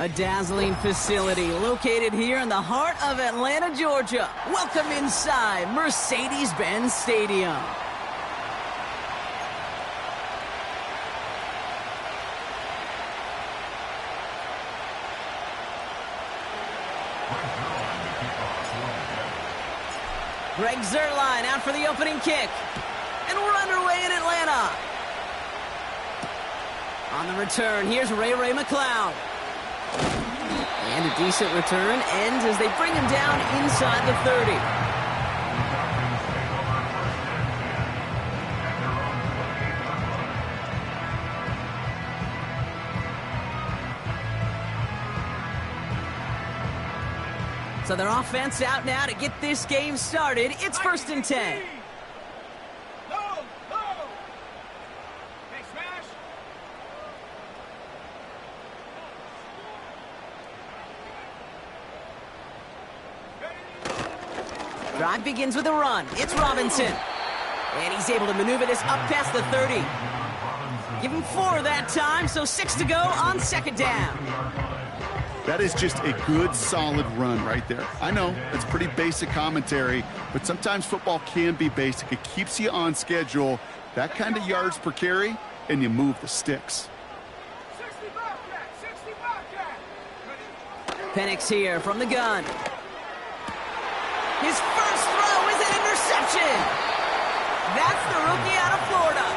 A dazzling facility located here in the heart of Atlanta, Georgia. Welcome inside Mercedes-Benz Stadium. Greg Zuerlein out for the opening kick. And we're underway in Atlanta. On the return, here's Ray McCloud. And a decent return ends as they bring him down inside the 30. So their offense out now to get this game started. It's 1st and 10. Drive begins with a run. It's Robinson. And he's able to maneuver this up past the 30. Give him 4 that time, so 6 to go on 2nd down. That is just a good, solid run right there. I know, it's pretty basic commentary, but sometimes football can be basic. It keeps you on schedule, that kind of yards per carry, and you move the sticks. Penix here from the gun. His first throw is an interception. That's the rookie out of Florida.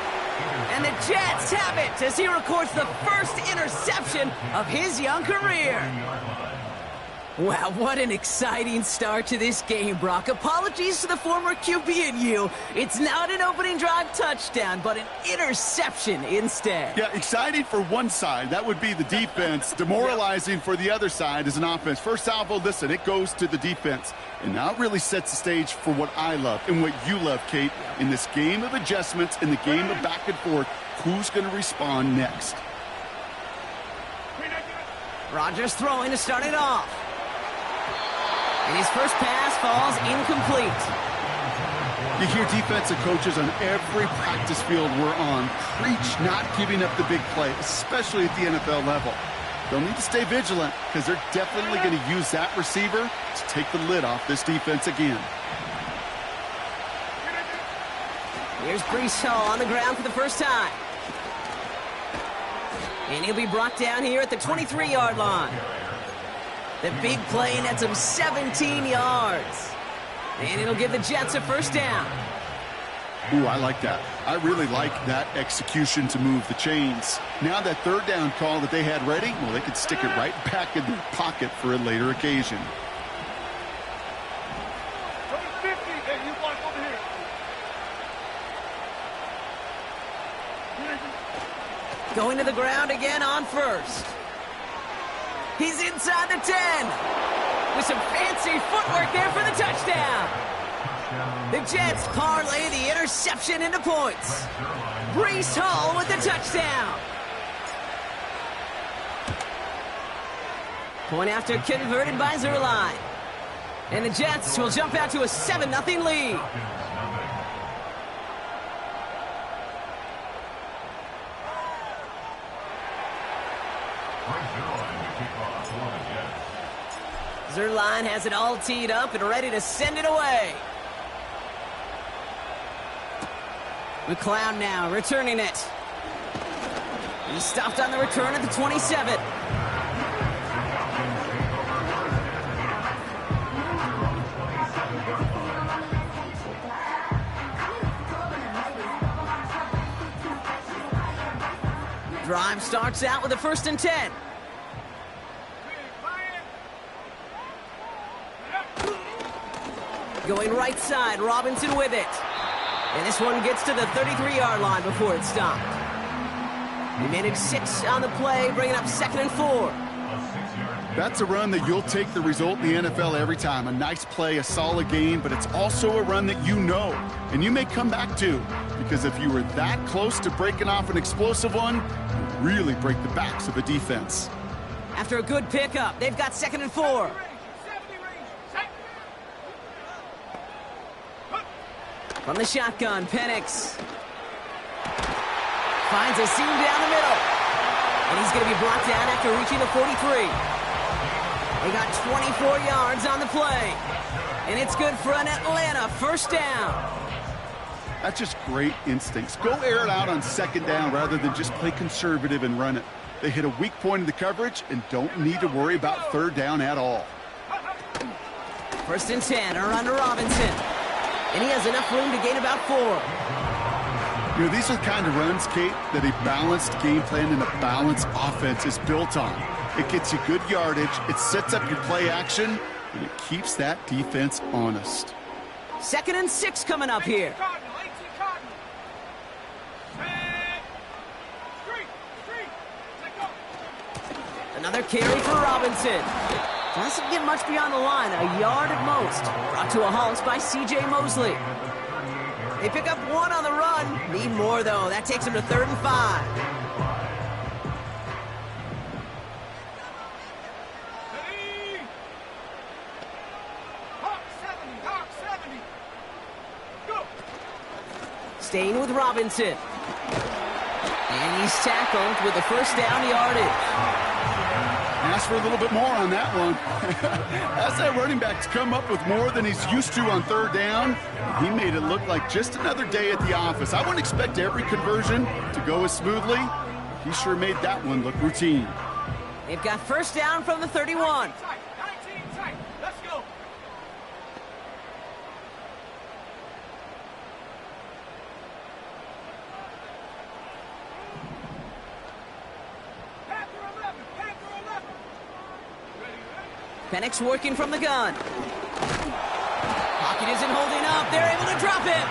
And the Jets have it as he records the first interception of his young career. Wow, what an exciting start to this game, Brock. Apologies to the former QB and you. It's not an opening drive touchdown, but an interception instead. Yeah, exciting for one side. That would be the defense. Demoralizing for the other side as an offense. First salvo, listen, it goes to the defense. And now it really sets the stage for what I love and what you love, Kate, in this game of adjustments, in the game of back and forth. Who's going to respond next? Rodgers throwing to start it off. And his first pass falls incomplete. You hear defensive coaches on every practice field we're on preach not giving up the big play, especially at the NFL level. They'll need to stay vigilant because they're definitely going to use that receiver to take the lid off this defense again. Here's Breece Hall on the ground for the first time. And he'll be brought down here at the 23-yard line. The big play nets him 17 yards. And it'll give the Jets a first down. Ooh, I like that. I really like that execution to move the chains. Now that 3rd down call that they had ready, well, they could stick it right back in their pocket for a later occasion. Going to the ground again on first. He's inside the 10 with some fancy footwork there for the touchdown. The Jets parlay the interception into points. Breece Hall with the touchdown. Point after converted by Zuerlein. And the Jets will jump out to a 7-0 lead. Zuerlein has it all teed up and ready to send it away. McCloud now returning it. He stopped on the return at the 27. Drive starts out with a 1st and 10. Going right side, Robinson with it. And this one gets to the 33-yard line before it's stopped. He managed 6 on the play, bringing up 2nd and 4. That's a run that you'll take the result in the NFL every time. A nice play, a solid game, but it's also a run that you know, and you may come back to, because if you were that close to breaking off an explosive one, you really break the backs of the defense. After a good pickup, they've got 2nd and 4. From the shotgun, Penix finds a seam down the middle. And he's going to be brought down after reaching the 43. They got 24 yards on the play. And it's good for an Atlanta first down. That's just great instincts. Go air it out on second down rather than just play conservative and run it. They hit a weak point in the coverage and don't need to worry about third down at all. 1st and 10, around to Robinson. And he has enough room to gain about 4. You know, these are the kind of runs, Kate, that a balanced game plan and a balanced offense is built on. It gets you good yardage, it sets up your play action, and it keeps that defense honest. 2nd and 6 coming up here. Another carry for Robinson. Doesn't get much beyond the line, a yard at most. Brought to a halt by C.J. Mosley. They pick up 1 on the run. Need more, though. That takes them to 3rd and 5. Staying with Robinson. And he's tackled with the first down yardage. Ask for a little bit more on that one. As that running back's come up with more than he's used to on third down, he made it look like just another day at the office. I wouldn't expect every conversion to go as smoothly. He sure made that one look routine. They've got first down from the 31. Let's go. Penix working from the gun. Pocket isn't holding up. They're able to drop it.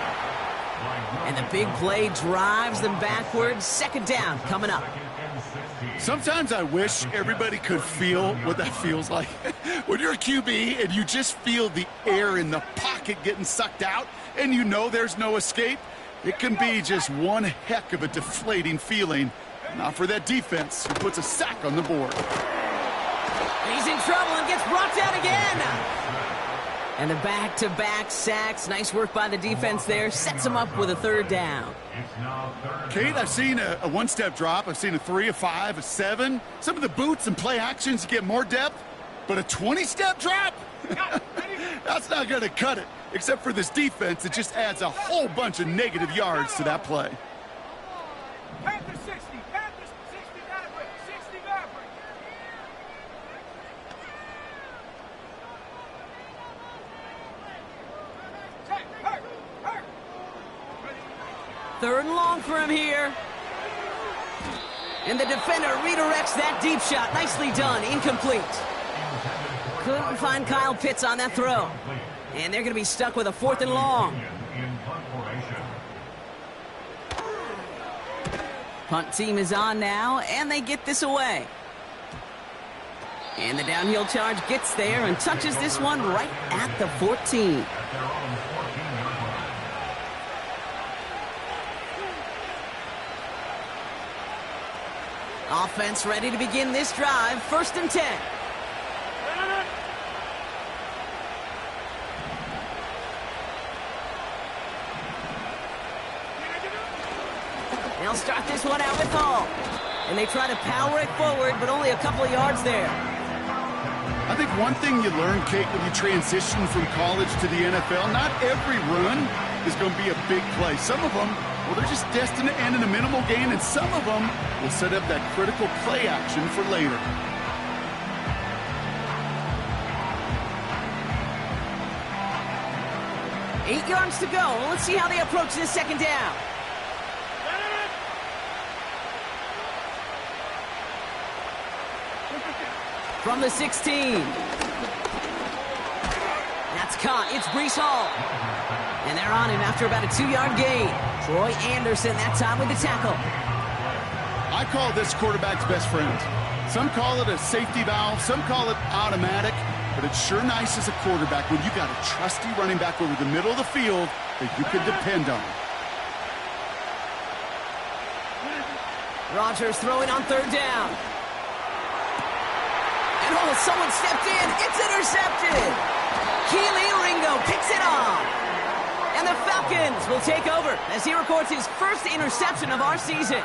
And the big play drives them backwards. 2nd down coming up. Sometimes I wish everybody could feel what that feels like. When you're a QB and you just feel the air in the pocket getting sucked out and you know there's no escape, it can be just one heck of a deflating feeling. Not for that defense who puts a sack on the board. He's in trouble and gets brought down again. And the back-to-back sacks. Nice work by the defense there. Sets him up with a 3rd down. Kate, I've seen a one-step drop. I've seen a 3, a 5, a 7. Some of the boots and play actions get more depth. But a 20-step drop? That's not going to cut it. Except for this defense, it just adds a whole bunch of negative yards to that play. Panthers 60. Panthers 60 bad break. 60 bad break. Third and long for him here. And the defender redirects that deep shot. Nicely done. Incomplete. Couldn't find Kyle Pitts on that throw. And they're going to be stuck with a 4th and long. Punt team is on now, and they get this away. And the downhill charge gets there and touches this one right at the 14. Offense ready to begin this drive. 1st and 10. They'll start this one out with Hall. And they try to power it forward, but only a couple of yards there. I think one thing you learn, Kate, when you transition from college to the NFL, not every run is going to be a big play. Some of them, well, they're just destined to end in a minimal gain, and some of them will set up that critical play action for later. Eight yards to go. Let's see how they approach this 2nd down. From the 16. That's caught. It's Breece Hall. And they're on him after about a 2-yard gain. Troy Anderson that time with the tackle. I call this quarterback's best friend. Some call it a safety valve. Some call it automatic. But it's sure nice as a quarterback when you got a trusty running back over the middle of the field that you can depend on. Rodgers throwing on 3rd down. And oh, someone stepped in. It's intercepted. Keely Ringo picks it off. And the Falcons will take over as he records his first interception of our season.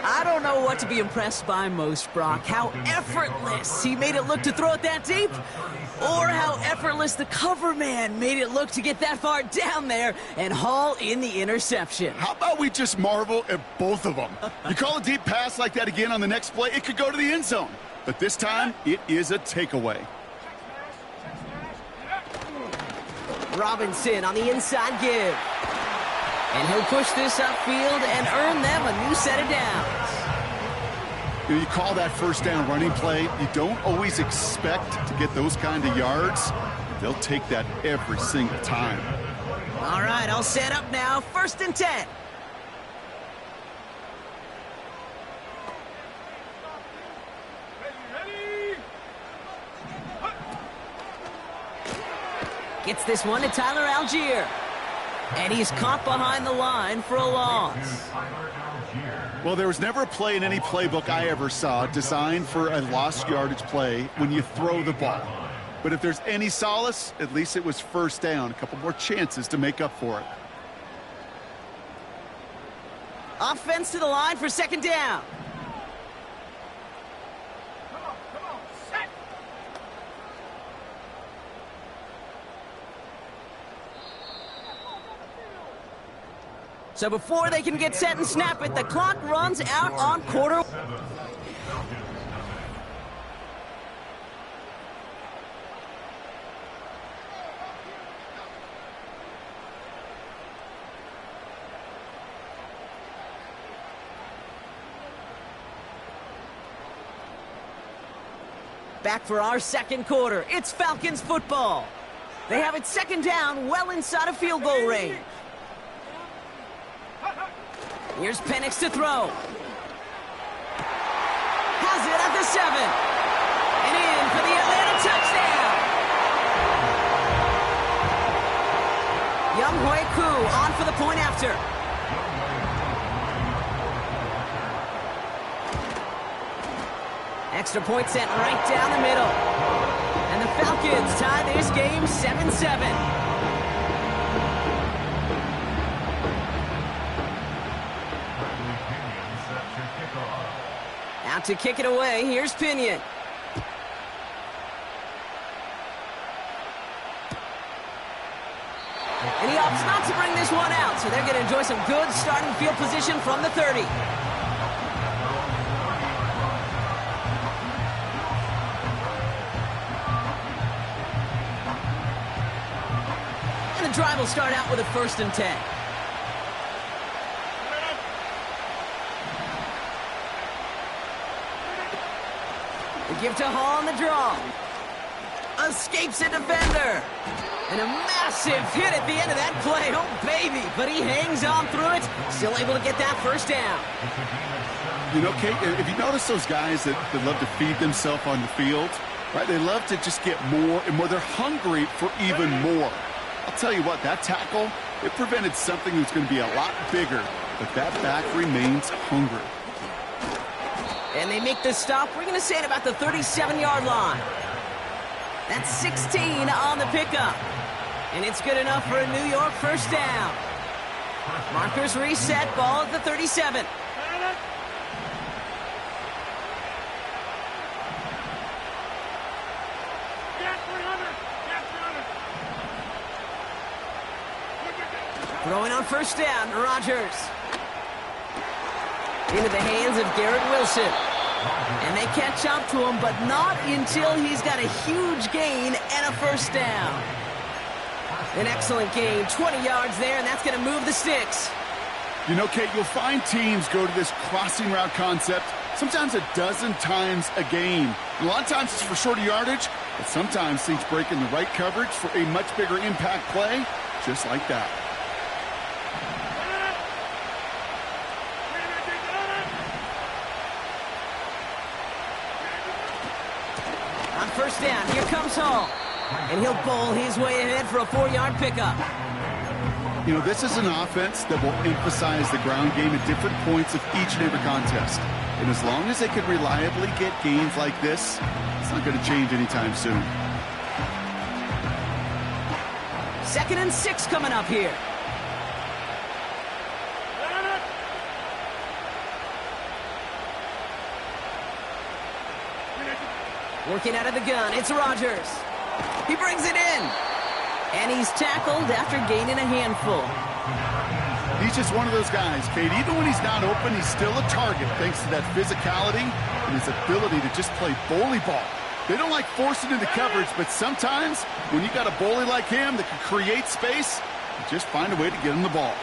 I don't know what to be impressed by most, Brock. How effortless he made it look to throw it that deep, or how effortless the cover man made it look to get that far down there and haul in the interception. How about we just marvel at both of them? You call a deep pass like that again on the next play, it could go to the end zone. But this time, it is a takeaway. Robinson on the inside give. And he'll push this upfield and earn them a new set of downs. You call that first down running play. You don't always expect to get those kind of yards. They'll take that every single time. All right, I'll set up now. 1st and 10. Gets this one to Tyler Algier. And he's caught behind the line for a loss. Well, there was never a play in any playbook I ever saw designed for a lost yardage play when you throw the ball. But if there's any solace, at least it was first down. A couple more chances to make up for it. Offense to the line for 2nd down. Come on, set. So before they can get set and snap it, the clock runs out on quarter. Back for our 2nd quarter. It's Falcons football. They have it 2nd down, well inside of field goal range. Here's Penix to throw. Has it at the 7. And in for the Atlanta touchdown. Young Hui Koo on for the point after. Extra point sent right down the middle. And the Falcons tie this game 7-7. Out to kick it away, here's Pinion. And he opts not to bring this one out, so they're going to enjoy some good starting field position from the 30. And the drive will start out with a 1st and 10. Give to Hall on the draw. Escapes a defender. And a massive hit at the end of that play. Oh, baby. But he hangs on through it. Still able to get that 1st down. You know, Kate, if you notice those guys that love to feed themselves on the field, right? They love to just get more and more. They're hungry for even more. I'll tell you what, that tackle, it prevented something that's going to be a lot bigger. But that back remains hungry. And they make the stop. We're going to say it about the 37-yard line. That's 16 on the pickup. And it's good enough for a New York 1st down. Markers reset, ball at the 37. Throwing on 1st down, Rodgers. Into the hands of Garrett Wilson. And they catch up to him, but not until he's got a huge gain and a 1st down. An excellent gain, 20 yards there, and that's going to move the sticks. You know, Kate, you'll find teams go to this crossing route concept sometimes a dozen times a game. And a lot of times it's for shorter yardage, but sometimes things break in the right coverage for a much bigger impact play, just like that. On 1st down, here comes Hall. And he'll bowl his way ahead for a 4-yard pickup. You know, this is an offense that will emphasize the ground game at different points of each and every contest. And as long as they can reliably get gains like this, it's not going to change anytime soon. 2nd and 6 coming up here. Working out of the gun, it's Rodgers. He brings it in. And he's tackled after gaining a handful. He's just one of those guys, Kate. Even when he's not open, he's still a target thanks to that physicality and his ability to just play bully ball. They don't like forcing into coverage, but sometimes when you got a bully like him that can create space, you just find a way to get him the ball.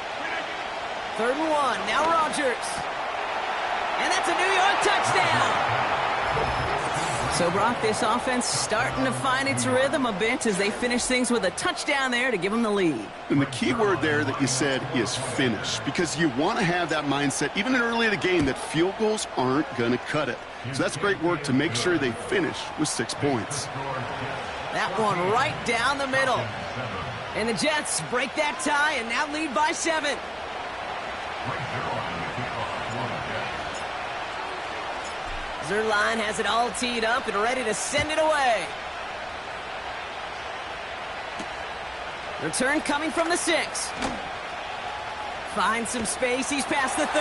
3rd and 1, now Rodgers. And that's a New York touchdown. So, Brock, this offense starting to find its rhythm a bit as they finish things with a touchdown there to give them the lead. And the key word there that you said is finish, because you want to have that mindset, even early in the game, that field goals aren't going to cut it. So that's great work to make sure they finish with 6 points. That one right down the middle. And the Jets break that tie and now lead by 7. Zerline has it all teed up and ready to send it away. Return coming from the 6. Finds some space. He's past the 30.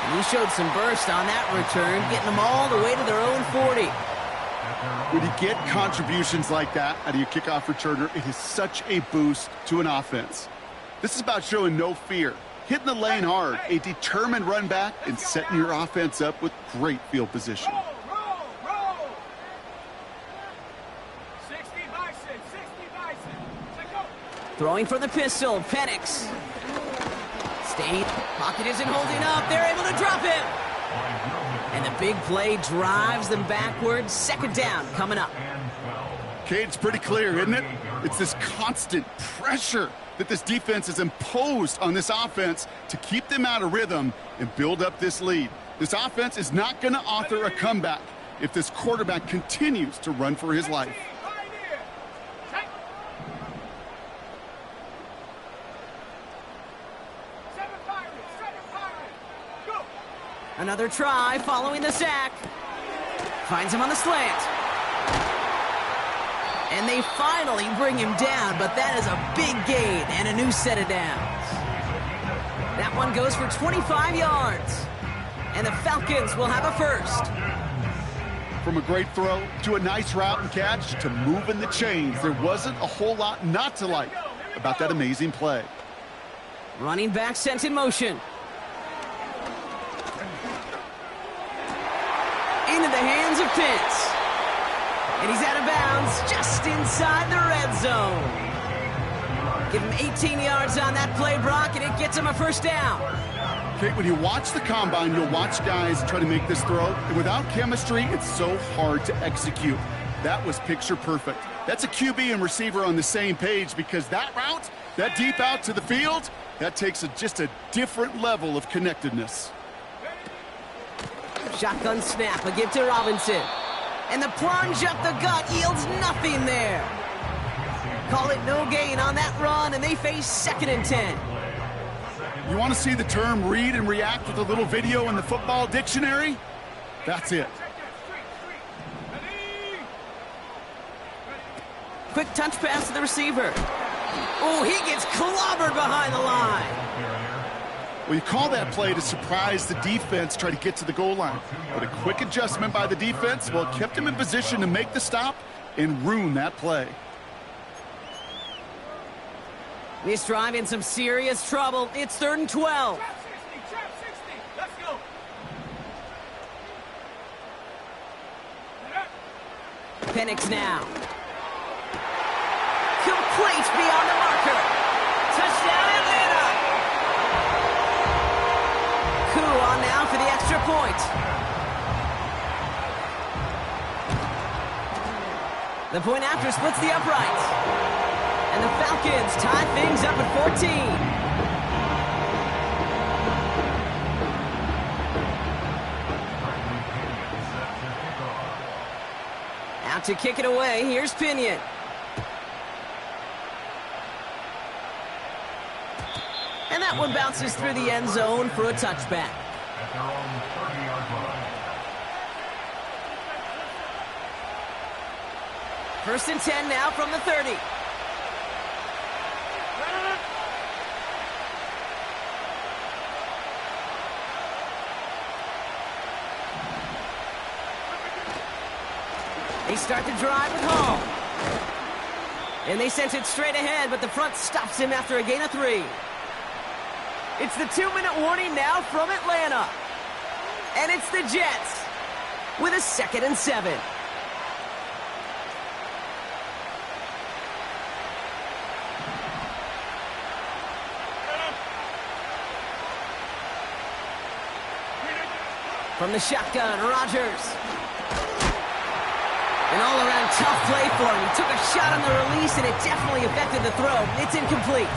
And he showed some burst on that return, getting them all the way to their own 40. When you get contributions like that out of your kickoff returner, it is such a boost to an offense. This is about showing no fear, hitting the lane hard, a determined run back, and setting your offense up with great field position. Roll. 60 Bison, 60 Bison. Let's go. Throwing for the pistol, Penix. State, pocket isn't holding up. They're able to drop him. And the big play drives them backwards. 2nd down coming up. Kate, it's pretty clear, isn't it? It's this constant pressure that this defense has imposed on this offense to keep them out of rhythm and build up this lead. This offense is not going to author a comeback if this quarterback continues to run for his life. Another try following the sack. Finds him on the slant. And they finally bring him down, but that is a big gain and a new set of downs. That one goes for 25 yards. And the Falcons will have a first. From a great throw to a nice route and catch to moving the chains, there wasn't a whole lot not to like about that amazing play. Running back sent in motion. Into the hands of Pitts. And he's out of bounds just inside the red zone. Give him 18 yards on that play, Brock, and it gets him a first down. Okay, when you watch the combine, you'll watch guys try to make this throw, and without chemistry, it's so hard to execute. That was picture perfect. That's a QB and receiver on the same page, because that route, that deep out to the field, that takes just a different level of connectedness. Shotgun snap, a give to Robinson. And the plunge up the gut yields nothing there. Call it no gain on that run, and they face 2nd and 10. You want to see the term read and react with a little video in the football dictionary? That's it. Quick touch pass to the receiver. Oh, he gets clobbered behind the line. Well, you call that play to surprise the defense, try to get to the goal line. But a quick adjustment by the defense, well, it kept him in position to make the stop and ruin that play. This drive in some serious trouble. It's 3rd and 12. Trap 60. Let's go. Penix now. Complete beyond the marker. Touchdown, Atlanta. Coup on now for the extra point. The point after splits the uprights. And the Falcons tie things up at 14. Out to kick it away, here's Pinion. And that one bounces through the end zone for a touchback. At their own 30-yard line. 1st and 10 now from the 30. start the drive with Hall. And they sent it straight ahead, but the front stops him after a gain of 3. It's the 2-minute warning now from Atlanta. And it's the Jets with a 2nd and 7. From the shotgun, Rodgers. An all-around tough play for him. He took a shot on the release, and it definitely affected the throw. It's incomplete.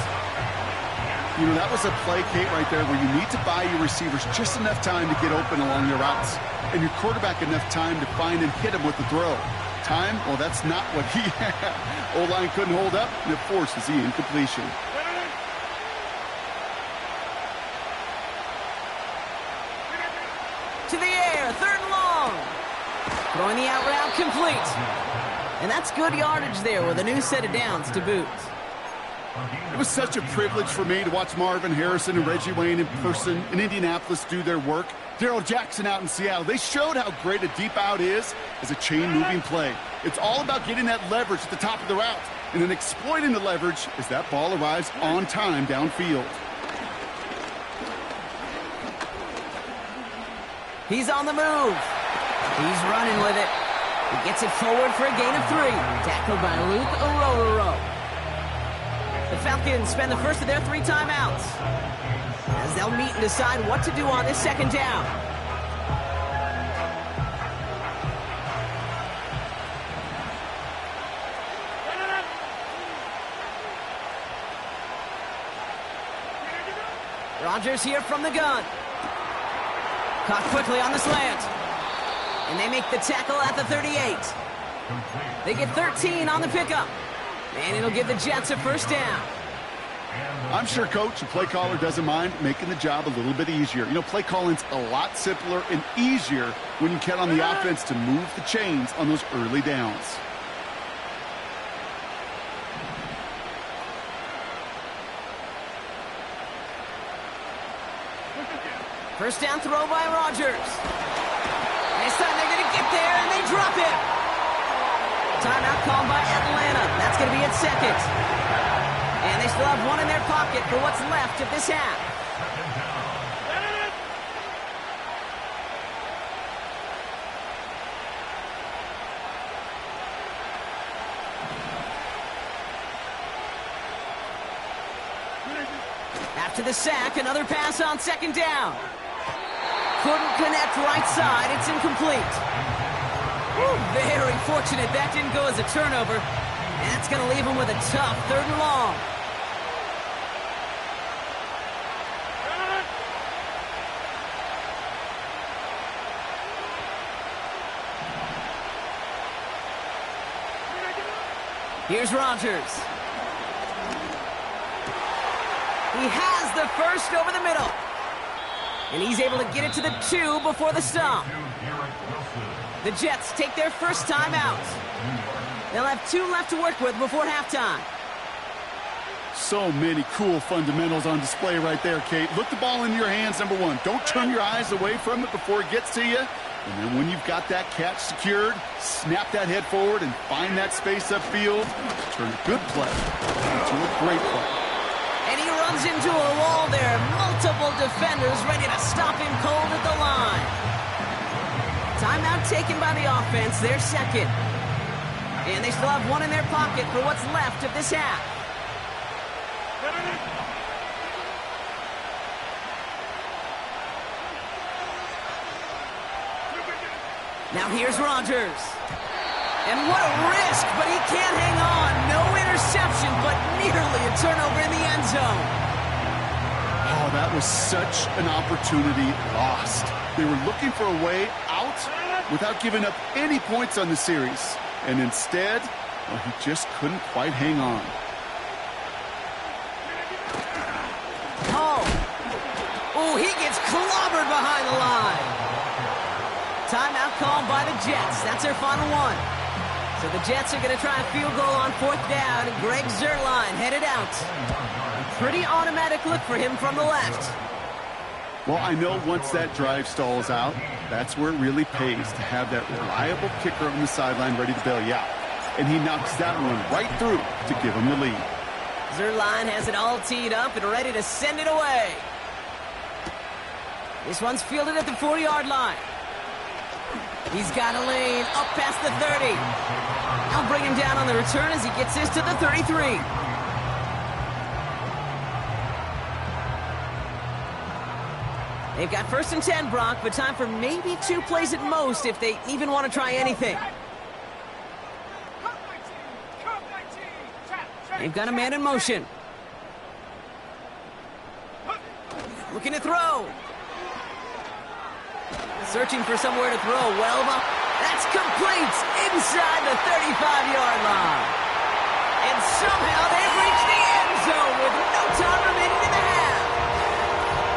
You know, that was a play, Kate, right there where you need to buy your receivers just enough time to get open along their routes, and your quarterback enough time to find and hit him with the throw. Time? Well, that's not what he had. O-line couldn't hold up, and it forces the incompletion. To the air, 3rd and long. Throwing the out route complete. And that's good yardage there with a new set of downs to boot. It was such a privilege for me to watch Marvin Harrison and Reggie Wayne in person in Indianapolis do their work. Darrell Jackson out in Seattle. They showed how great a deep out is as a chain-moving play. It's all about getting that leverage at the top of the route and then exploiting the leverage as that ball arrives on time downfield. He's on the move. He's running with it. He gets it forward for a gain of 3. Tackled by Luke Orororo. The Falcons spend the first of their 3 timeouts as they'll meet and decide what to do on this 2nd down. Rodgers here from the gun. Caught quickly on the slant. And they make the tackle at the 38. They get 13 on the pickup. And it'll give the Jets a 1st down. I'm sure Coach, the play caller, doesn't mind making the job a little bit easier. You know, play calling's a lot simpler and easier when you count on the offense to move the chains on those early downs. First down throw by Rodgers. This time they're going to get there, and they drop it. Timeout called by Atlanta. That's going to be its 2nd. And they still have 1 in their pocket for what's left of this half. After the sack, another pass on 2nd down. Couldn't connect right side. It's incomplete. Whew, very fortunate that didn't go as a turnover. And that's going to leave him with a tough 3rd and long. Here's Rodgers. He has the first over the middle. And he's able to get it to the 2 before the stop. The Jets take their first time out. They'll have 2 left to work with before halftime. So many cool fundamentals on display right there, Kate. Look the ball in your hands, number 1. Don't turn your eyes away from it before it gets to you. And then when you've got that catch secured, snap that head forward and find that space upfield. Turn a good play into a great play. And he runs into a wall there. Multiple defenders ready to stop him cold at the line. Timeout taken by the offense, their 2nd. And they still have 1 in their pocket for what's left of this half. Now here's Rodgers. And what a risk, but he can't hang on. No interception, but nearly a turnover in the end zone. Oh, that was such an opportunity lost. They were looking for a way out without giving up any points on the series. And instead, well, he just couldn't quite hang on. Oh, he gets clobbered behind the line. Timeout called by the Jets. That's their final 1. So the Jets are going to try a field goal on 4th down. Greg Zuerlein headed out. A pretty automatic look for him from the left. Well, I know once that drive stalls out, that's where it really pays to have that reliable kicker on the sideline ready to bail you out. And he knocks that one right through to give him the lead. Zerline has it all teed up and ready to send it away. This one's fielded at the 40-yard line. He's got a lane up past the 30. I'll bring him down on the return as he gets this to the 33. They've got 1st and 10, Brock, but time for maybe 2 plays at most if they even want to try anything. They've got a man in motion. Looking to throw. Searching for somewhere to throw. Well, that's complete inside the 35-yard line. And somehow they've reached the end zone with no time remaining in the half.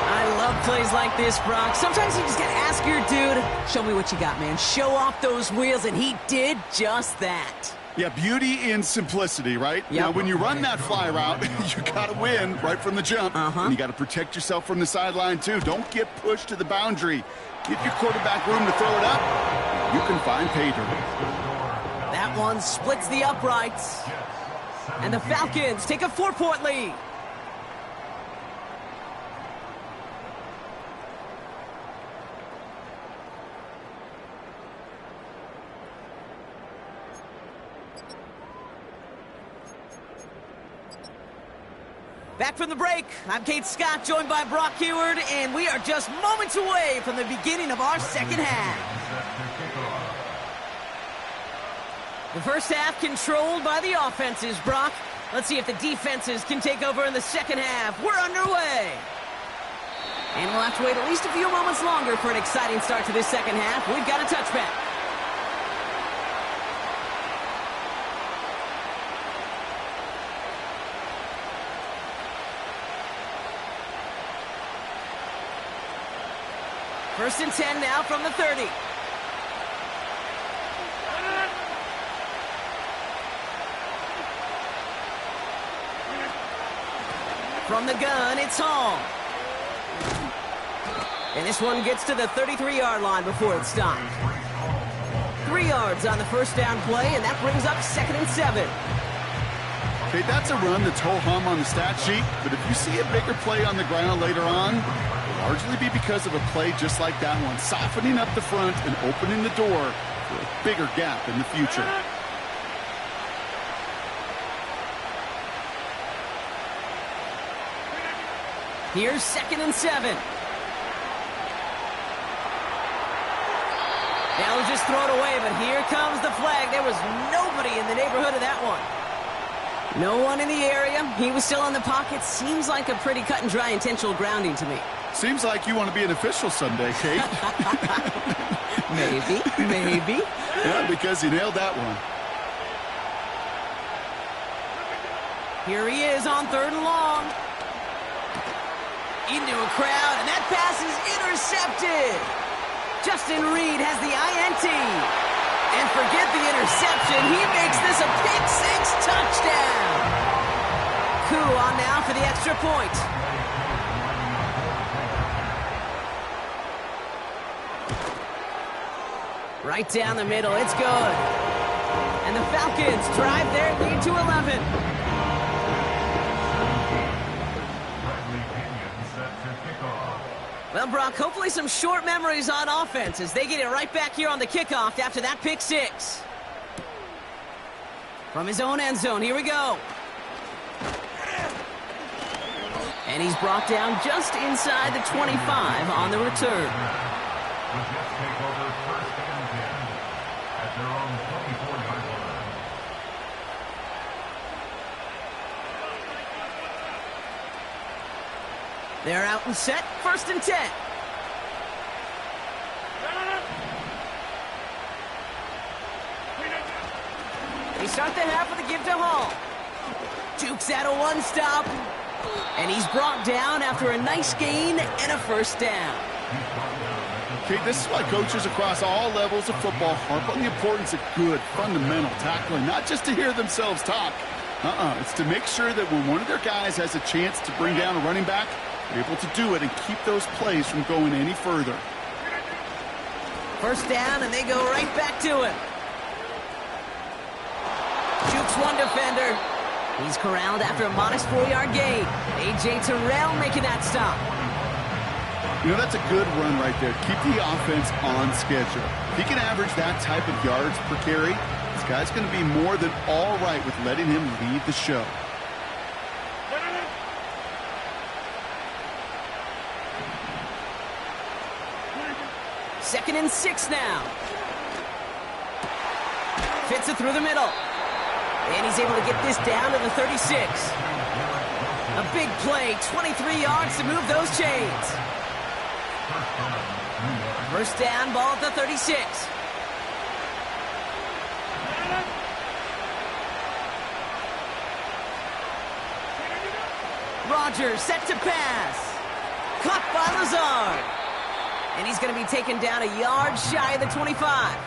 I love plays like this, Brock. Sometimes you just got to ask your dude, show me what you got, man. Show off those wheels, and he did just that. Yeah, beauty in simplicity, right? Yep. Now, when you run that fly route, you got to win right from the jump. And you got to protect yourself from the sideline, too. Don't get pushed to the boundary. Give your quarterback room to throw it up. You can find pay dirt. That one splits the uprights. And the Falcons take a 4-point lead. Back from the break, I'm Kate Scott, joined by Brock Heward, and we are just moments away from the beginning of our second half. The first half controlled by the offenses, Brock. Let's see if the defenses can take over in the second half. We're underway. And we'll have to wait at least a few moments longer for an exciting start to this second half. We've got a touchback. First and 10 now from the 30. From the gun, it's Hall. And this one gets to the 33-yard line before it's stopped. 3 yards on the first down play, and that brings up 2nd and 7. Okay, that's a run that's ho-hum on the stat sheet, but if you see a bigger play on the ground later on, it'll largely be because of a play just like that one, softening up the front and opening the door for a bigger gap in the future. Here's 2nd and 7. They'll just throw it away, but here comes the flag. There was nobody in the neighborhood of that one. No one in the area. He was still in the pocket. Seems like a pretty cut and dry intentional grounding to me. Seems like you want to be an official someday, Kate. Maybe. Yeah, because you nailed that one. Here he is on 3rd and long. Into a crowd, and that pass is intercepted. Justin Reed has the INT. And forget the interception. He makes this a pick-6 touchdown. Koo on now for the extra point. Right down the middle. It's good. And the Falcons drive their lead to 11. Well, Brock, hopefully some short memories on offense as they get it right back here on the kickoff after that pick-6. From his own end zone, here we go. And he's brought down just inside the 25 on the return. They're out and set, 1st and 10. They start the half with a give to Hall. Dukes out a one-stop. And he's brought down after a nice gain and a 1st down. Okay, this is why coaches across all levels of football harp on the importance of good, fundamental tackling, not just to hear themselves talk. It's to make sure that when one of their guys has a chance to bring down a running back, Able to do it and keep those plays from going any further. First down, and they go right back to him. Jukes one defender. He's corralled after a modest 4-yard gain. A.J. Terrell making that stop. You know, that's a good run right there. Keep the offense on schedule. If he can average that type of yards per carry, this guy's going to be more than all right with letting him lead the show. Second and 6 now. Fits it through the middle. And he's able to get this down to the 36. A big play, 23 yards to move those chains. First down, ball at the 36. Rodgers set to pass. Caught by Lazard. And he's going to be taken down a yard shy of the 25.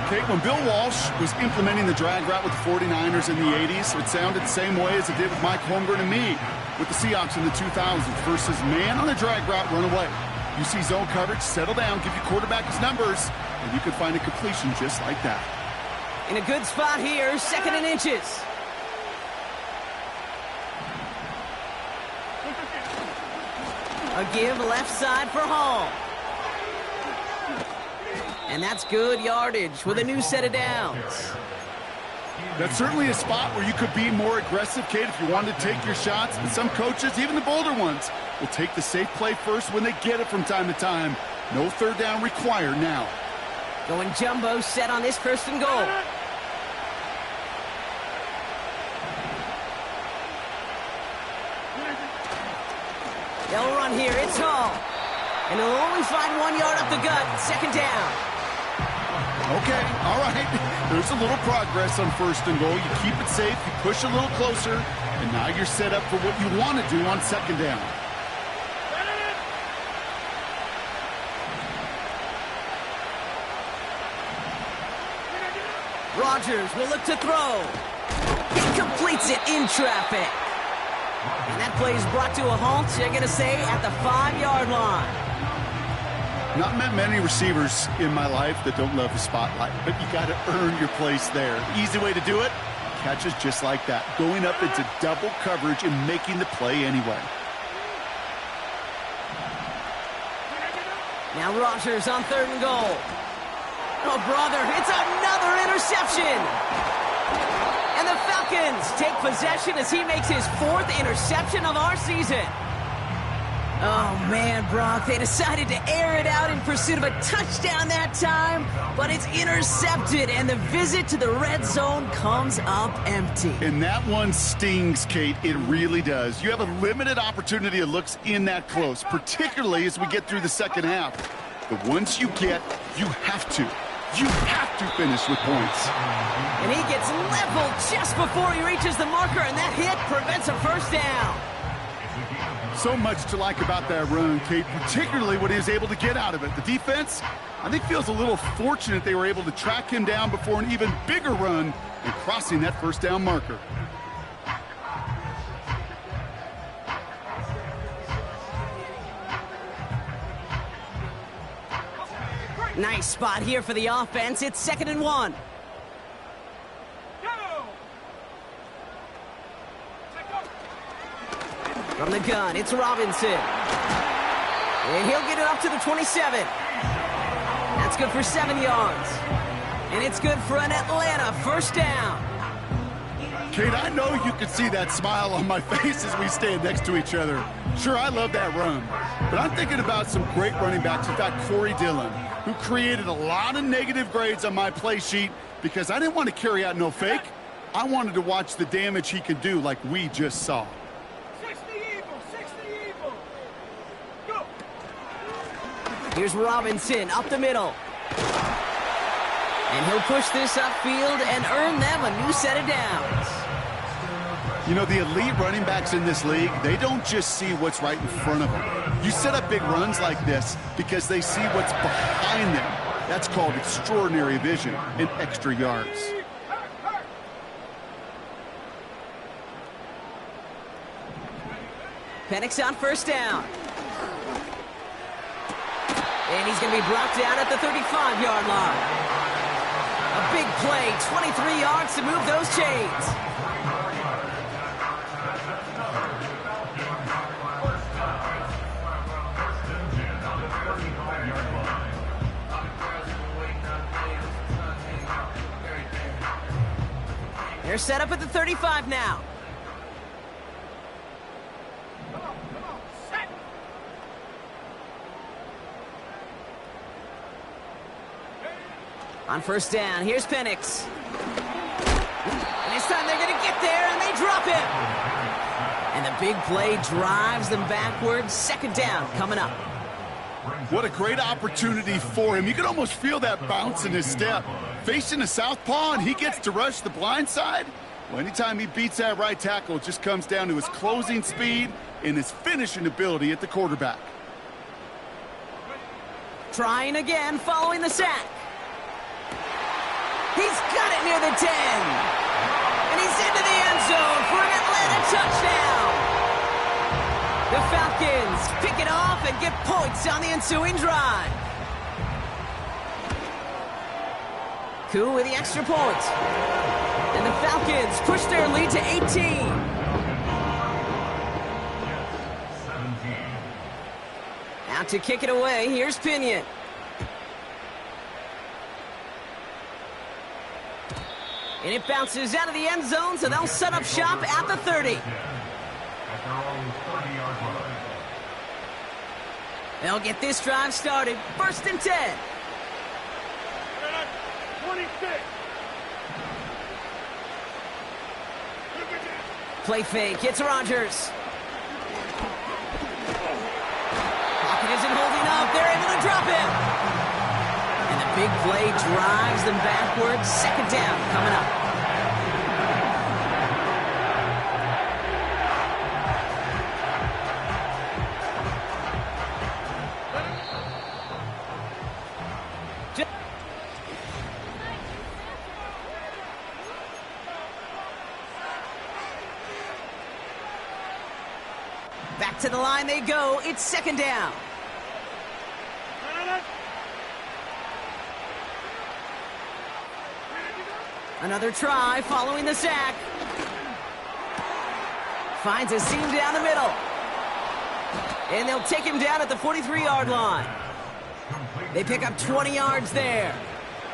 Okay, when Bill Walsh was implementing the drag route with the 49ers in the 80s, it sounded the same way as it did with Mike Holmgren and me with the Seahawks in the 2000s versus man on the drag route, run away. You see zone coverage, settle down, give your quarterback his numbers, and you can find a completion just like that. In a good spot here, second and inches. A give left side for Hall. And that's good yardage with a new set of downs. That's certainly a spot where you could be more aggressive, Kate, if you wanted to take your shots. And some coaches, even the bolder ones, will take the safe play first when they get it from time to time. No third down required now. Going jumbo set on this first and goal. They'll run here. It's Hall. And he'll only find 1 yard up the gut. Second down. Okay, all right. There's a little progress on first and goal. You keep it safe, you push a little closer, and now you're set up for what you want to do on second down. Rodgers will look to throw. He completes it in traffic. And that play is brought to a halt, you're going to say, at the 5-yard line. Not met many receivers in my life that don't love the spotlight, but you got to earn your place there. Easy way to do it, catches just like that, going up into double coverage and making the play anyway. Now Rodgers on third and goal. Oh, brother, it's another interception. And the Falcons take possession as he makes his 4th interception of our season. Oh, man, Brock, they decided to air it out in pursuit of a touchdown that time, but it's intercepted, and the visit to the red zone comes up empty. And that one stings, Kate. It really does. You have a limited opportunity of looks in that close, particularly as we get through the second half. But once you get, you have to finish with points. And he gets leveled just before he reaches the marker, and that hit prevents a first down. So much to like about that run, Kate, particularly what he was able to get out of it. The defense, I think, feels a little fortunate they were able to track him down before an even bigger run and crossing that first down marker. Nice spot here for the offense. It's 2nd and 1. From the gun, it's Robinson. And he'll get it up to the 27. That's good for 7 yards. And it's good for an Atlanta first down. Kate, I know you can see that smile on my face as we stand next to each other. Sure, I love that run. But I'm thinking about some great running backs. We've got Corey Dillon, who created a lot of negative grades on my play sheet because I didn't want to carry out no fake. I wanted to watch the damage he could do like we just saw. 60 evil. Go. Here's Robinson up the middle. And he'll push this upfield and earn them a new set of downs. You know, the elite running backs in this league, they don't just see what's right in front of them. You set up big runs like this because they see what's behind them. That's called extraordinary vision and extra yards. Penix on first down. And he's going to be brought down at the 35-yard line. A big play, 23 yards to move those chains. They're set up at the 35 now. On first down, here's Penix. And this time they're going to get there, and they drop him. And the big play drives them backwards. Second down coming up. What a great opportunity for him. You can almost feel that bounce in his step. Facing a southpaw, and he gets to rush the blind side. Well, anytime he beats that right tackle, it just comes down to his closing speed and his finishing ability at the quarterback. Trying again following the sack. He's got it near the 10. And he's into the end zone for an Atlanta touchdown. The Falcons pick it off and get points on the ensuing drive. Koo with the extra point. And the Falcons push their lead to 18. Out to kick it away, here's Pinion. And it bounces out of the end zone, so they'll set up shop at the 30. At their own 30-yard line. They'll get this drive started. First and 10. 26. Play fake. It's Rodgers. Pocket isn't holding up. They're able to drop him. And the big play drives them backwards. Second down coming up. Back to the line they go. It's second down. Another try following the sack. Finds a seam down the middle. And they'll take him down at the 43-yard line. They pick up 20 yards there.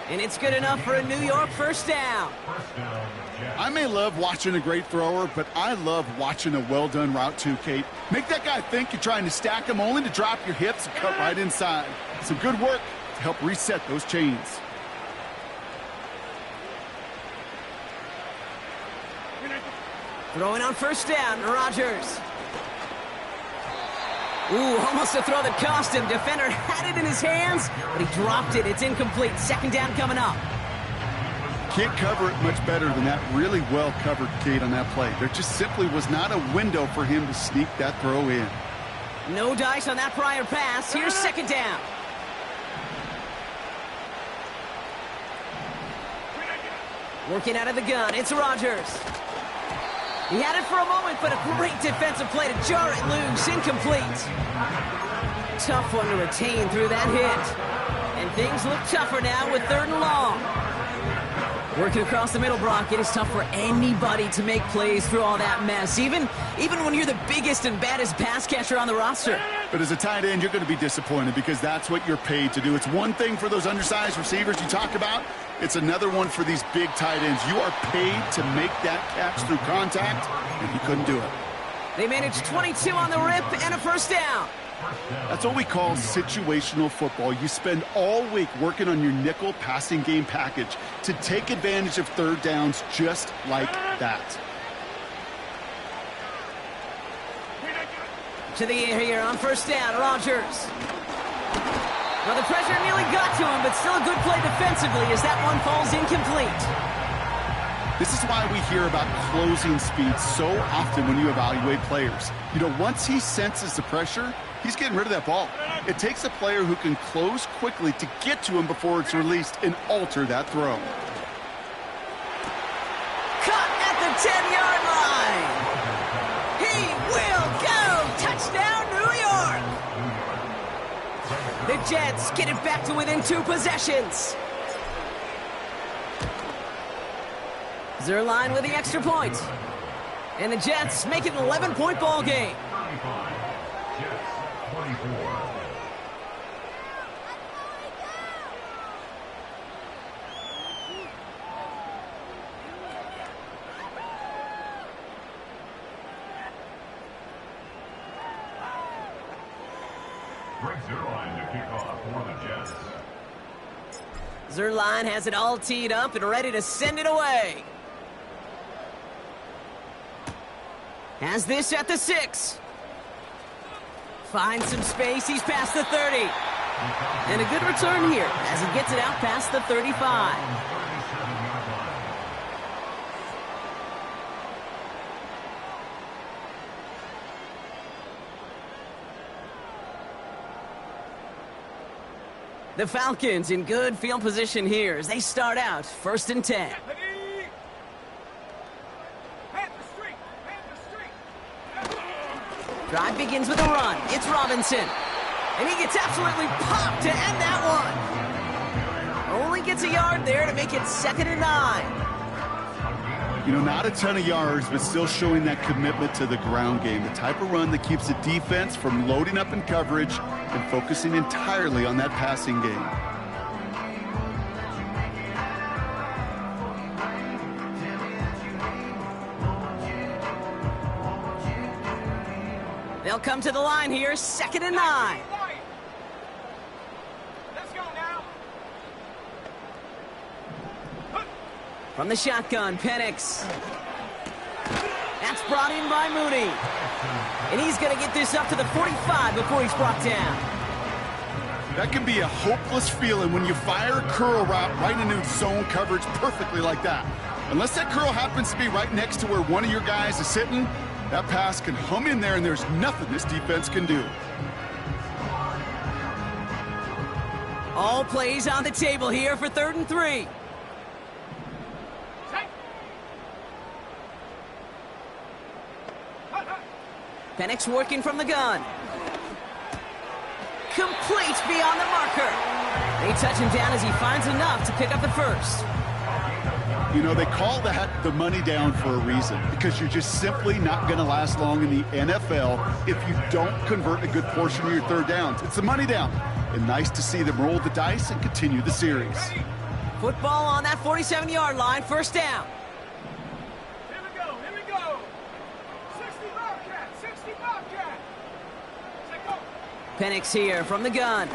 And it's good enough for a New York first down. I may love watching a great thrower, but I love watching a well-done route too, Kate. Make that guy think you're trying to stack him only to drop your hips and cut right inside. Some good work to help reset those chains. Throwing on first down, Rodgers. Ooh, almost a throw that cost him. Defender had it in his hands, but he dropped it. It's incomplete. Second down coming up. Can't cover it much better than that. Really well covered, Kate, on that play. There just simply was not a window for him to sneak that throw in. No dice on that prior pass. Here's second down. Working out of the gun, it's Rodgers. He had it for a moment, but a great defensive play to jar it loose. Incomplete. Tough one to retain through that hit. And things look tougher now with third and long. Working across the middle, Brock, it is tough for anybody to make plays through all that mess, even when you're the biggest and baddest pass catcher on the roster. But as a tight end, you're going to be disappointed because that's what you're paid to do. It's one thing for those undersized receivers you talk about. It's another one for these big tight ends. You are paid to make that catch through contact, and he couldn't do it. They managed 22 on the rip and a first down. That's what we call situational football. You spend all week working on your nickel passing game package to take advantage of third downs just like that. To the air here on first down, Rodgers. Well, the pressure nearly got to him, but still a good play defensively as that one falls incomplete. This is why we hear about closing speed so often when you evaluate players. You know, once he senses the pressure, he's getting rid of that ball. It takes a player who can close quickly to get to him before it's released and alter that throw. Caught at the 10-yard line. He will go. Jets get it back to within 2 possessions. Zerline with the extra point. And the Jets make it an 11-point ball game. 35. Jets 24. Greg Zerline to kick off for the Jets. Zerline has it all teed up and ready to send it away. Has this at the 6. Finds some space. He's past the 30. And a good return here as he gets it out past the 35. The Falcons in good field position here as they start out 1st and 10. Drive begins with a run. It's Robinson. And he gets absolutely popped to end that one. Only gets a yard there to make it 2nd and 9. You know, not a ton of yards, but still showing that commitment to the ground game. The type of run that keeps the defense from loading up in coverage and focusing entirely on that passing game. They'll come to the line here, 2nd and 9. Let's go now. From the shotgun, Penix. That's brought in by Mooney. And he's going to get this up to the 45 before he's brought down. That can be a hopeless feeling when you fire a curl route right into zone coverage perfectly like that. Unless that curl happens to be right next to where one of your guys is sitting, that pass can hum in there and there's nothing this defense can do. All plays on the table here for 3rd and 3. Penix working from the gun. Complete beyond the marker. They touch him down as he finds enough to pick up the 1st. You know, they call that the money down for a reason, because you're just simply not going to last long in the NFL if you don't convert a good portion of your 3rd downs. It's the money down. And nice to see them roll the dice and continue the series. Football on that 47-yard line, 1st down. Here we go. 60 Bobcat, 60 Bobcat. Let's go. Penix here from the gun.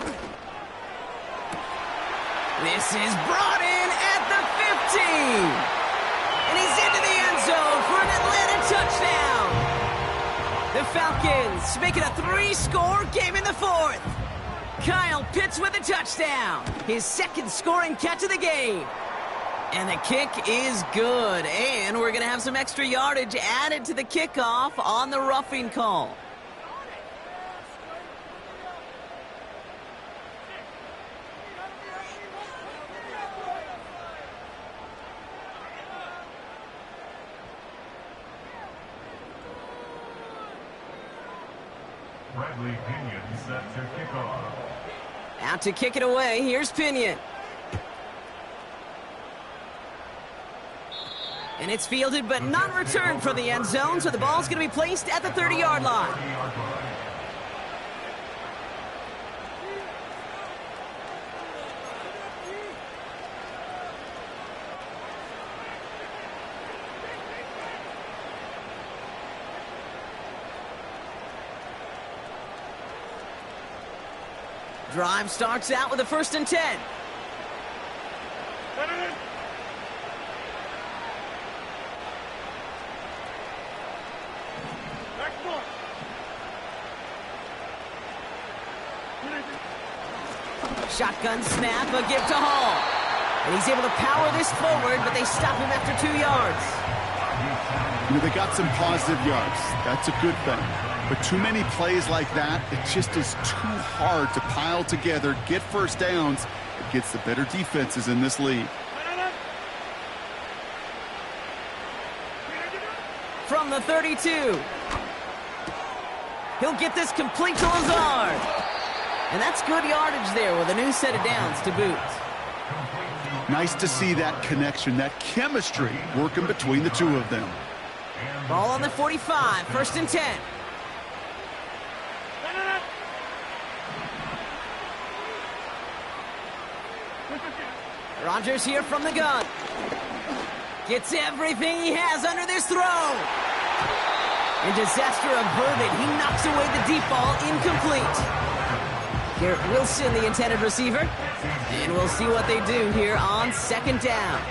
This is brought in at the 15. And he's into the end zone for an Atlanta touchdown. The Falcons make it a 3-score game in the 4th. Kyle Pitts with a touchdown. His 2nd scoring catch of the game. And the kick is good. And we're going to have some extra yardage added to the kickoff on the roughing call. Bradley Pinion set to kick off. Out to kick it away, here's Pinion. And it's fielded but not returned from the end zone, so the ball's going to be placed at the 30-yard line. 30-yard line. Drive starts out with a 1st and 10. Shotgun snap, a give to Hall. And he's able to power this forward, but they stop him after 2 yards. You know, they got some positive yards. That's a good thing. But too many plays like that, it just is too hard to pile together, get 1st downs against the better defenses in this league. From the 32. He'll get this complete to Lazard. And that's good yardage there with a new set of downs to boot. Nice to see that connection, that chemistry working between the two of them. Ball on the 45, 1st and 10. Rodgers here from the gun. Gets everything he has under this throw. And disaster averted. He knocks away the deep ball, incomplete. Garrett Wilson, the intended receiver. And we'll see what they do here on 2nd down.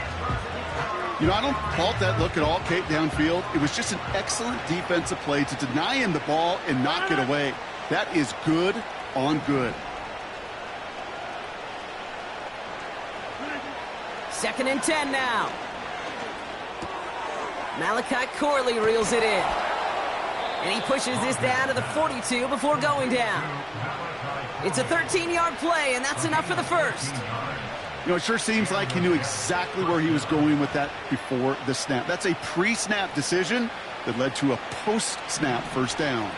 You know, I don't fault that look at all, Kate, downfield. It was just an excellent defensive play to deny him the ball and knock it away. That is good on good. 2nd and 10 now. Malachi Corley reels it in. And he pushes this down to the 42 before going down. It's a 13-yard play, and that's enough for the first. You know, it sure seems like he knew exactly where he was going with that before the snap. That's a pre-snap decision that led to a post-snap 1st down.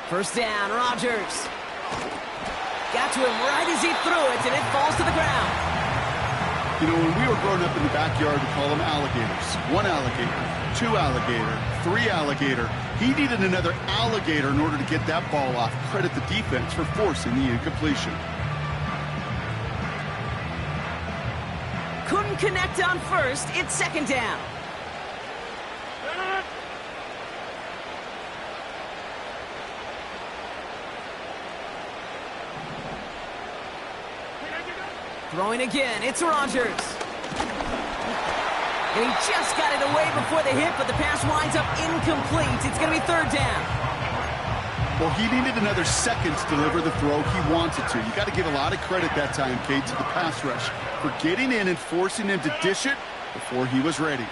First down, Rodgers. Got to him right as he threw it, and it falls to the ground. You know, when we were growing up in the backyard, we call them alligators. 1 alligator, 2 alligator, 3 alligator. He needed another alligator in order to get that ball off. Credit the defense for forcing the incompletion. Couldn't connect on 1st. It's 2nd down. Throwing again, it's Rodgers. And he just got it away before the hit, but the pass winds up incomplete. It's going to be 3rd down. Well, he needed another second to deliver the throw he wanted to. You got to give a lot of credit that time, Kate, to the pass rush for getting in and forcing him to dish it before he was ready.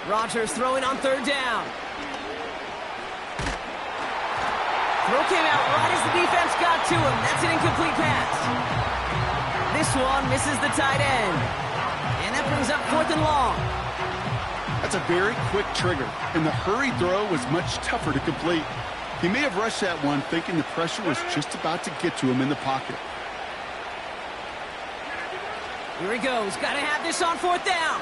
Rodgers throwing on 3rd down. Throw came out right as the defense got to him. That's an incomplete pass. This one misses the tight end. And that brings up 4th and long. That's a very quick trigger, and the hurried throw was much tougher to complete. He may have rushed that one thinking the pressure was just about to get to him in the pocket. Here he goes. Got to have this on 4th down.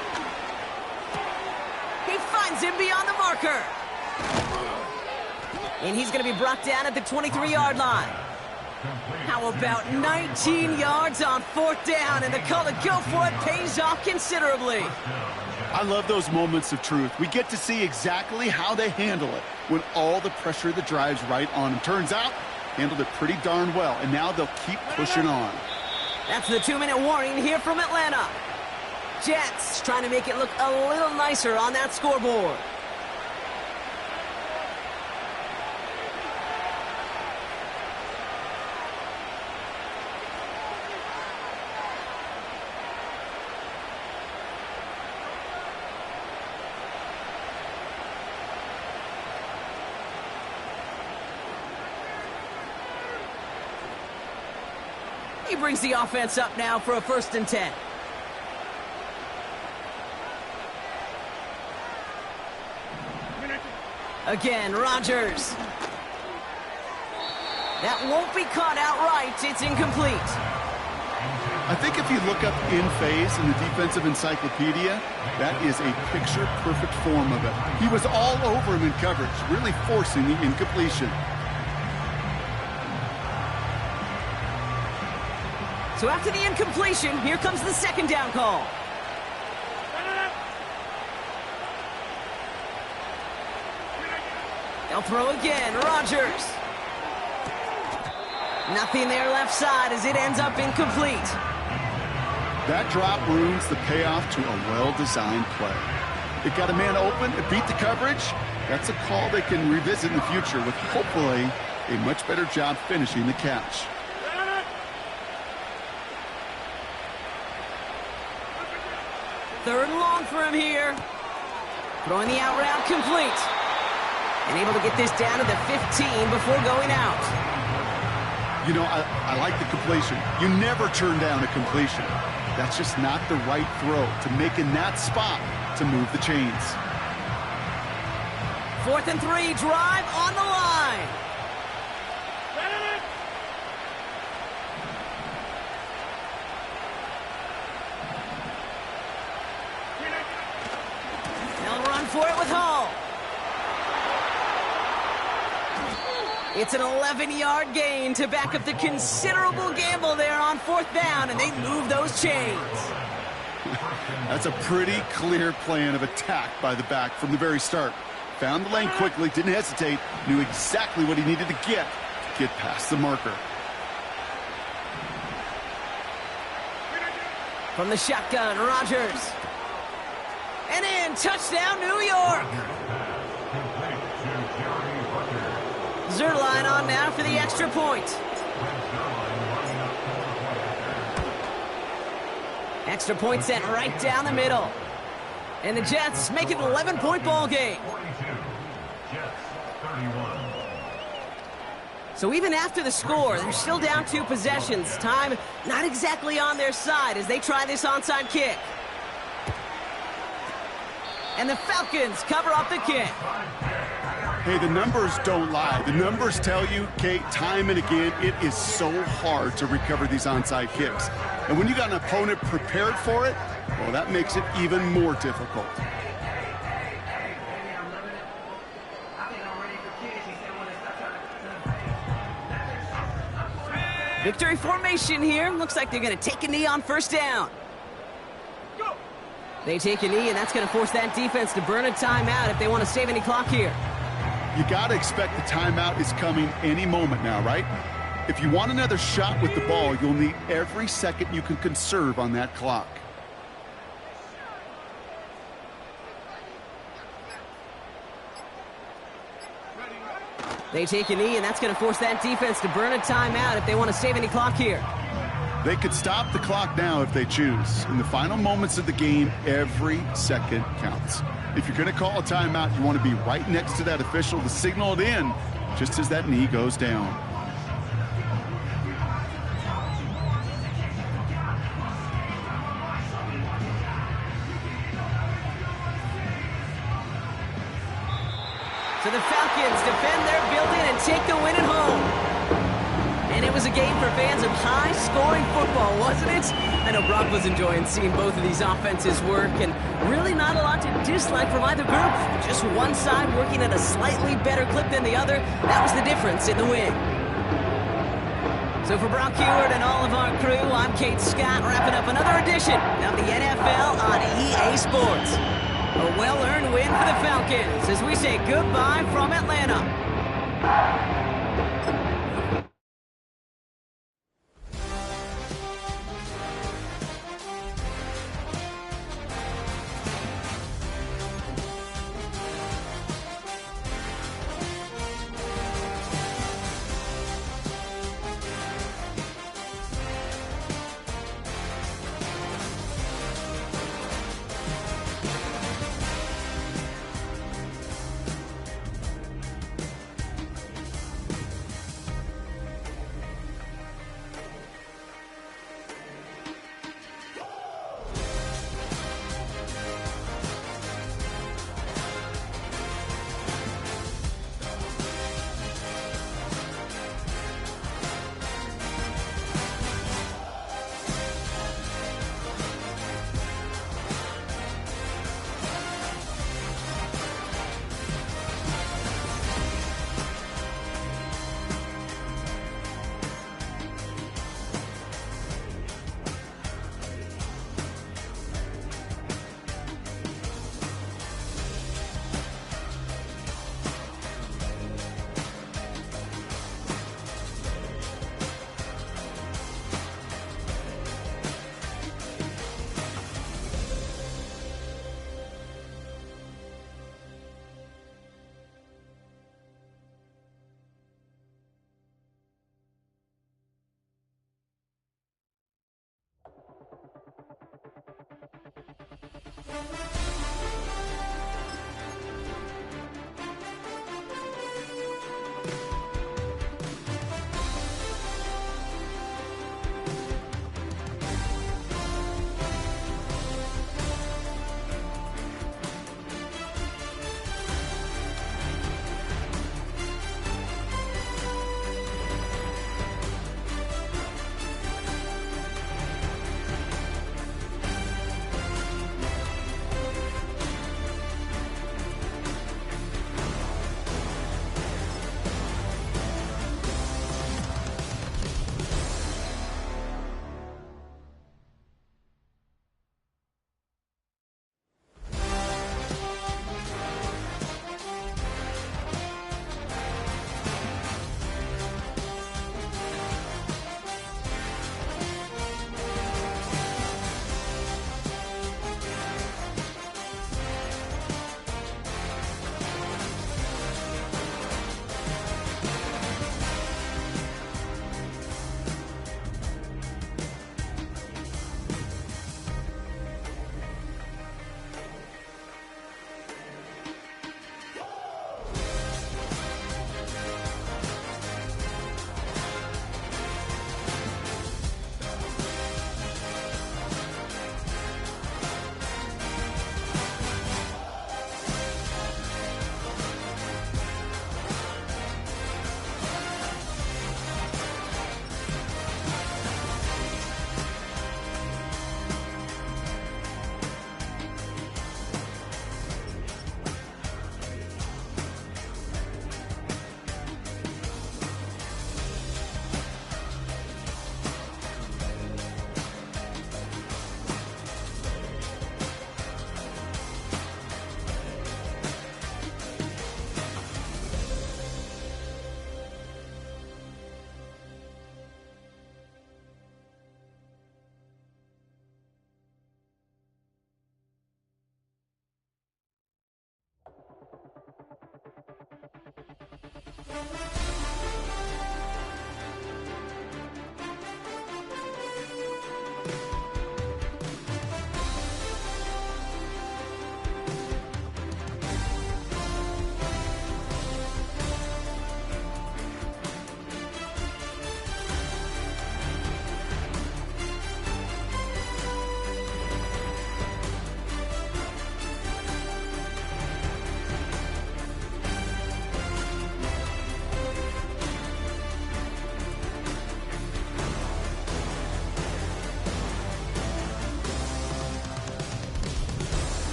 He finds him beyond the marker. And he's going to be brought down at the 23-yard line. How about 19 yards on 4th down, and the call to go for it pays off considerably. I love those moments of truth. We get to see exactly how they handle it when all the pressure that drives right on them. Turns out, handled it pretty darn well, and now they'll keep pushing on. That's the 2-minute warning here from Atlanta. Jets trying to make it look a little nicer on that scoreboard. He brings the offense up now for a 1st and 10. Again, Rodgers. That won't be caught outright. It's incomplete. I think if you look up in phase in the defensive encyclopedia, that is a picture-perfect form of it. He was all over him in coverage, really forcing the incompletion. So after the incompletion, here comes the 2nd down call. They'll throw again, Rodgers. Nothing there left side as it ends up incomplete. That drop ruins the payoff to a well-designed play. It got a man open, it beat the coverage. That's a call they can revisit in the future with hopefully a much better job finishing the catch. Third and long for him here. Throwing the out route complete. And able to get this down to the 15 before going out. You know, I like the completion. You never turn down a completion. That's just not the right throw to make in that spot to move the chains. 4th and 3, drive on the line. They'll run for it with Hall. It's an 11-yard gain to back up the considerable gamble there on 4th down, and they move those chains. That's a pretty clear plan of attack by the back from the very start. Found the lane quickly, didn't hesitate, knew exactly what he needed to get past the marker. From the shotgun, Rodgers. And in, touchdown, New York. Zerline on now for the extra point. Extra point sent right down the middle. And the Jets make it an 11-point ball game. So even after the score, they're still down 2 possessions. Time not exactly on their side as they try this onside kick. And the Falcons cover up the kick. Hey, the numbers don't lie. The numbers tell you, Kate, time and again, it is so hard to recover these onside kicks. And when you got an opponent prepared for it, well, that makes it even more difficult. Victory formation here. Looks like they're going to take a knee on 1st down. They take a knee, and that's going to force that defense to burn a timeout if they want to save any clock here. You got to expect the timeout is coming any moment now, right? If you want another shot with the ball, you'll need every second you can conserve on that clock. They take a knee, and that's going to force that defense to burn a timeout if they want to save any clock here. They could stop the clock now if they choose. In the final moments of the game, every second counts. If you're going to call a timeout, you want to be right next to that official to signal it in just as that knee goes down. So the Falcons defend their building and take the win at home. And it was a game for fans of high-scoring football, wasn't it? I know Brock was enjoying seeing both of these offenses work, and really not a lot to dislike from either group. Just one side working at a slightly better clip than the other. That was the difference in the win. So for Brock Heward and all of our crew, I'm Kate Scott, wrapping up another edition of the NFL on EA Sports. A well-earned win for the Falcons as we say goodbye from Atlanta.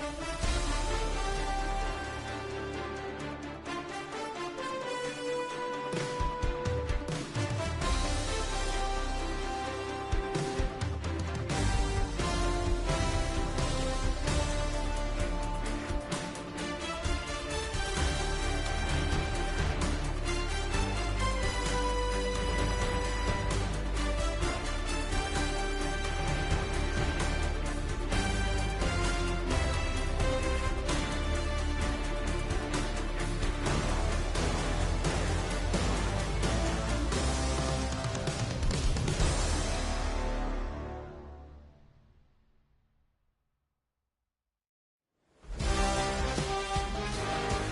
You